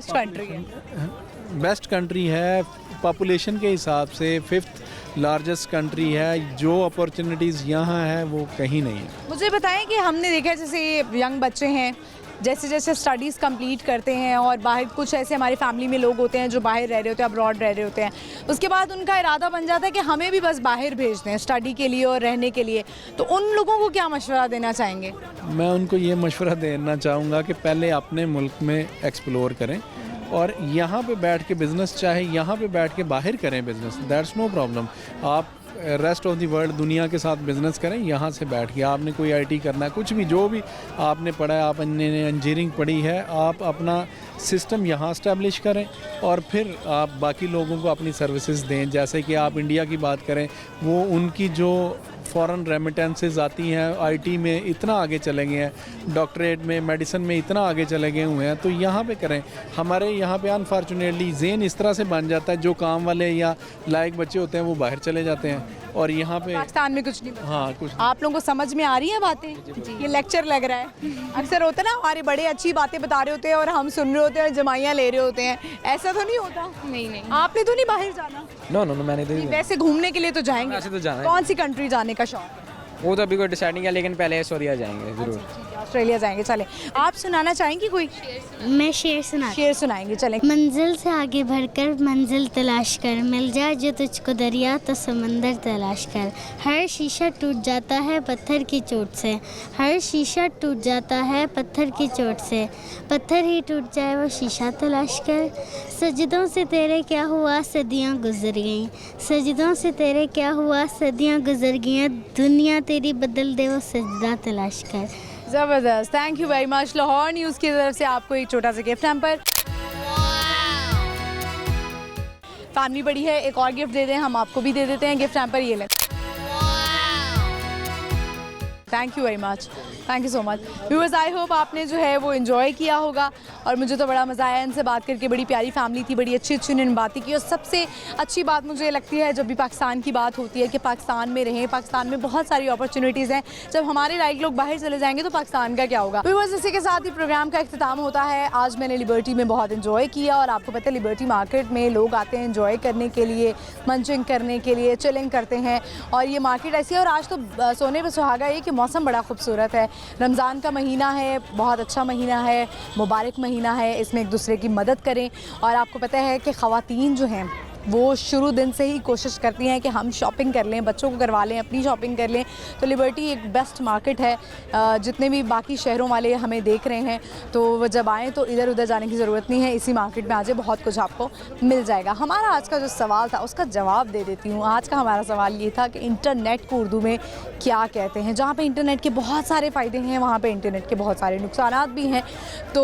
बेस्ट कंट्री है पॉपुलेशन के हिसाब से, 5th लार्जेस्ट कंट्री है। जो अपॉर्चुनिटीज़ यहाँ है वो कहीं नहीं है। मुझे बताएं कि हमने देखा जैसे यंग बच्चे हैं, जैसे जैसे स्टडीज़ कंप्लीट करते हैं और बाहर, कुछ ऐसे हमारी फैमिली में लोग होते हैं जो बाहर रह रहे होते हैं, अब्रॉड रह रहे होते हैं, उसके बाद उनका इरादा बन जाता है कि हमें भी बस बाहर भेज दें स्टडी के लिए और रहने के लिए। तो उन लोगों को क्या मशवरा देना चाहेंगे? मैं उनको ये मशवरा देना चाहूँगा कि पहले अपने मुल्क में एक्सप्लोर करें और यहाँ पे बैठ के बिज़नेस, चाहे यहाँ पे बैठ के बाहर करें बिज़नेस, दैट्स नो प्रॉब्लम। आप रेस्ट ऑफ द वर्ल्ड दुनिया के साथ बिज़नेस करें यहाँ से बैठ के। आपने कोई आईटी करना है, कुछ भी जो भी आपने पढ़ा है, आपने इंजीनियरिंग पढ़ी है, आप अपना सिस्टम यहाँ इस्टेब्लिश करें और फिर आप बाकी लोगों को अपनी सर्विसेज दें। जैसे कि आप इंडिया की बात करें, वो उनकी जो फ़ॉरेन रेमिटेंसेस आती हैं, आईटी में इतना आगे चले गए हैं, डॉक्टरेट में, मेडिसिन में इतना आगे चले गए हुए हैं, तो यहाँ पे करें। हमारे यहाँ पे अनफॉर्चुनेटली ज़ेन इस तरह से बन जाता है, जो काम वाले या लायक बच्चे होते हैं वो बाहर चले जाते हैं और यहाँ पे पाकिस्तान में कुछ नहीं। हाँ, कुछ आप लोगों को समझ में आ रही है बातें? ये लेक्चर लग रहा है। अक्सर होता है ना, हमारे बड़े अच्छी बातें बता रहे होते हैं और हम सुन रहे होते हैं, जमाइयाँ ले रहे होते हैं। ऐसा तो नहीं होता? नहीं आपने तो नहीं बाहर जाना? नो मैंने तो वैसे घूमने के लिए तो जाएंगे? ऐसे तो जाना है। कौन सी कंट्री जाने का शौक है? वो तो अभी कोई डिसाइड नहीं किया, लेकिन पहले सऊदीया जाएंगे ज़रूर। ऑस्ट्रेलिया जाएंगे। चले, आप सुनाना चाहेंगी कोई? मैं शेर शेर सुनाएंगे। चलें। मंजिल से आगे बढ़कर मंजिल तलाश कर, मिल जाए जो तुझको दरिया तो समंदर तलाश कर। हर शीशा टूट जाता है पत्थर की चोट से, हर शीशा टूट जाता है पत्थर की चोट से। पत्थर ही टूट जाए वो शीशा तलाश कर। सजदों से तेरे क्या हुआ सदियाँ गुजर गईं, सजदों से तेरे क्या हुआ सदियाँ गुजर गईं। दुनिया तेरी बदल दे वो सजदा तलाश कर। ज़बरदस्त, thank you very much. Lahore news की तरफ से आपको एक छोटा सा गिफ्ट हैम्पर। फैमिली बड़ी है, एक और गिफ्ट दे दें, हम आपको भी दे देते हैं गिफ्ट हैम्पर। ये लें। Thank you very much, thank you so much. Viewers, I hope आपने जो है वो एंजॉय किया होगा और मुझे तो बड़ा मज़ा आया इनसे बात करके। बड़ी प्यारी फैमिली थी, बड़ी अच्छी अच्छी उन्होंने बातें की और सबसे अच्छी बात मुझे लगती है जब भी पाकिस्तान की बात होती है कि पाकिस्तान में रहें। पाकिस्तान में बहुत सारी अपॉर्चुनिटीज़ हैं। जब हमारे लाइक लोग बाहर चले जाएंगे तो पाकिस्तान का क्या होगा। व्यूअर्स, इसी के साथ ही प्रोग्राम का इख्तिताम होता है। आज मैंने लिबर्टी में बहुत इन्जॉय किया और आपको पता है लिबर्टी मार्केट में लोग आते हैं इन्जॉय करने के लिए, मंचिंग करने के लिए, चिलिंग करते हैं और ये मार्केट ऐसी है। और आज तो सोने पे सुहागा ये कि मौसम बड़ा खूबसूरत है। रमज़ान का महीना है, बहुत अच्छा महीना है, मुबारक महीना है। इसमें एक दूसरे की मदद करें। और आपको पता है कि ख़वातीन जो हैं वो शुरू दिन से ही कोशिश करती हैं कि हम शॉपिंग कर लें, बच्चों को करवा लें, अपनी शॉपिंग कर लें। तो लिबर्टी एक बेस्ट मार्केट है। जितने भी बाकी शहरों वाले हमें देख रहे हैं तो वो जब आएँ तो इधर उधर जाने की ज़रूरत नहीं है, इसी मार्केट में आ जाए, बहुत कुछ आपको मिल जाएगा। हमारा आज का जो सवाल था उसका जवाब दे देती हूँ। आज का हमारा सवाल ये था कि इंटरनेट को उर्दू में क्या कहते हैं। जहाँ पे इंटरनेट के बहुत सारे फ़ायदे हैं वहाँ पे इंटरनेट के बहुत सारे नुकसानात भी हैं। तो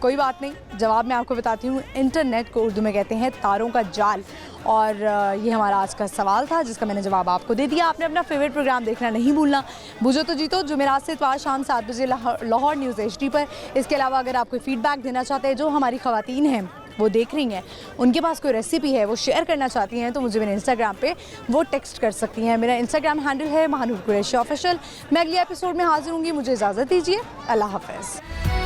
कोई बात नहीं, जवाब मैं आपको बताती हूँ। इंटरनेट को उर्दू में कहते हैं तारों का जाल। और ये हमारा आज का सवाल था जिसका मैंने जवाब आपको दे दिया। आपने अपना फेवरेट प्रोग्राम देखना नहीं भूलना, बुझो तो जीतो, जुमेरात से इतवार शाम 7 बजे लाहौर न्यूज़ HD पर। इसके अलावा अगर आप कोई फीडबैक देना चाहते हैं, जो हमारी ख़वातीन हैं वो देख रही हैं, उनके पास कोई रेसिपी है वो शेयर करना चाहती हैं, तो मुझे मेरे इंस्टाग्राम पे वो टेक्स्ट कर सकती हैं। मेरा इंस्टाग्राम हैंडल है महानूर कुरैशी ऑफिशियल। मैं अगले एपिसोड में हाजिर होंगी, मुझे इजाज़त दीजिए। अल्लाह हाफ़िज़।